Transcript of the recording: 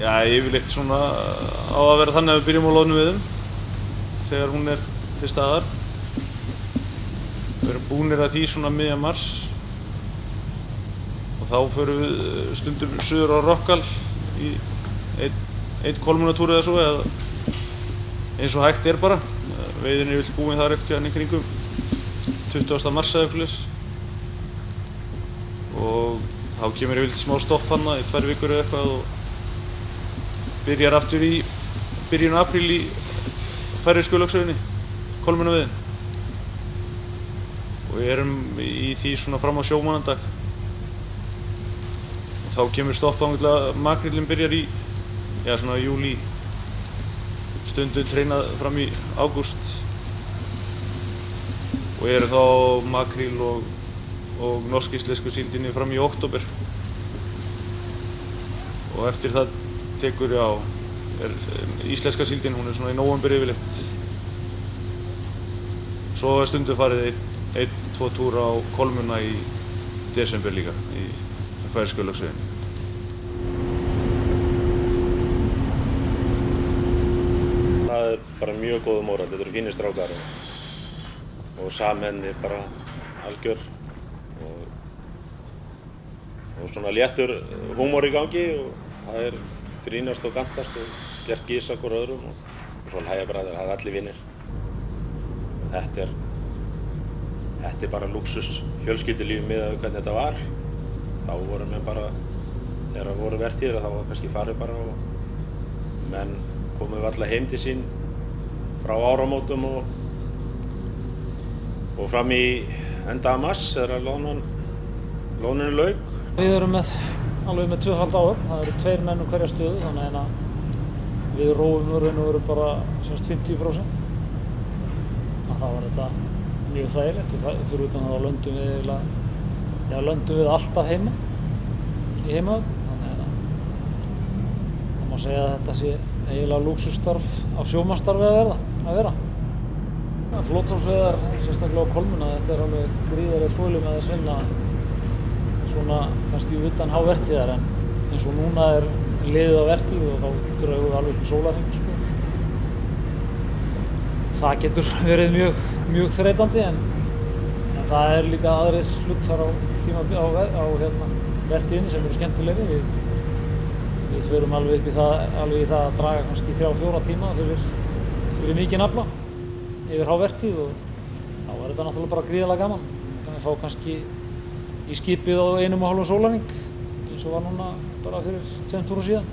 Já, yfirleitt svona á að vera þannig að við byrjum á loðnuveiðum þegar hún til staðar. Við erum búnir að því svona miðjan mars og þá förum við stundum suður á Rockall í einn kolmunatúr eða svo, eða eins og hægt bara. Veiðin yfirleitt búin þar eitthvað í kringum 20. mars eða eitthvað. Og þá kemur yfirleitt smá stopp hana í 2 vikur eða eitthvað og byrjar aftur í byrjun apríl í færeysku lögsögunni, kolmunaveiðin. Og við erum í því svona fram á sjómánandag. Og þá kemur stopp þangað til að makrillinn byrjar í, já svona júlí, stundum treinað fram í ágúst. Og eru þá makríl og norsk-íslensku síldinni fram í október. Og eftir það tekur, íslenska síldin, hún svona í nóvember yfirleitt. Svo stundum farið 1-2 túr á kolmuna í desember líka, í færeysku lögsögunni. Það bara mjög góður mórall, þetta eru fínir strákar og samhenni bara algjör og svona léttur húmor í gangi og það grínast og gantast og gert gís að hvort öðrum og svo hægjabræður, það allir vinir. Þetta bara lúxus fjölskyldulíf miðað við hvernig þetta var. Þá voru menn bara, þegar það voru vertíðir, þá var kannski farið bara og menn komu varla heim til sín frá áramótum og fram í enda mars þegar lóninu lauk. Við erum alveg með 2-fald áhöfn, það eru 2 menn hverja stöðu, þannig að við róum raun og veru bara 50%. Þá var þetta mjög þægilegt og fyrir utan það löndum við alltaf heima, í heimahöfn. Þannig að það má segja að þetta sé eiginlega lúxusstarf af sjómannsstarfi að vera. Flothoppsveiðar, sérstaklega á kolmuna, þetta alveg gríðarleg fróðleg með þess vinna svona kannski utan hávertíðar, en eins og núna liðið á vertíð og þá drögum við alveg upp í sólarhring. Það getur verið mjög þreytandi, en það líka aðrir hlutar á vertíðinni sem eru skemmtilegri. Við förum alveg í það að draga kannski 3-4 tíma fyrir mikinn afla yfir hávertíð og þá þetta náttúrulega bara gríðarlega gaman. Við fá kannski í skipið á 1,5 sólarhring eins og var núna bara fyrir 2 túrum síðan.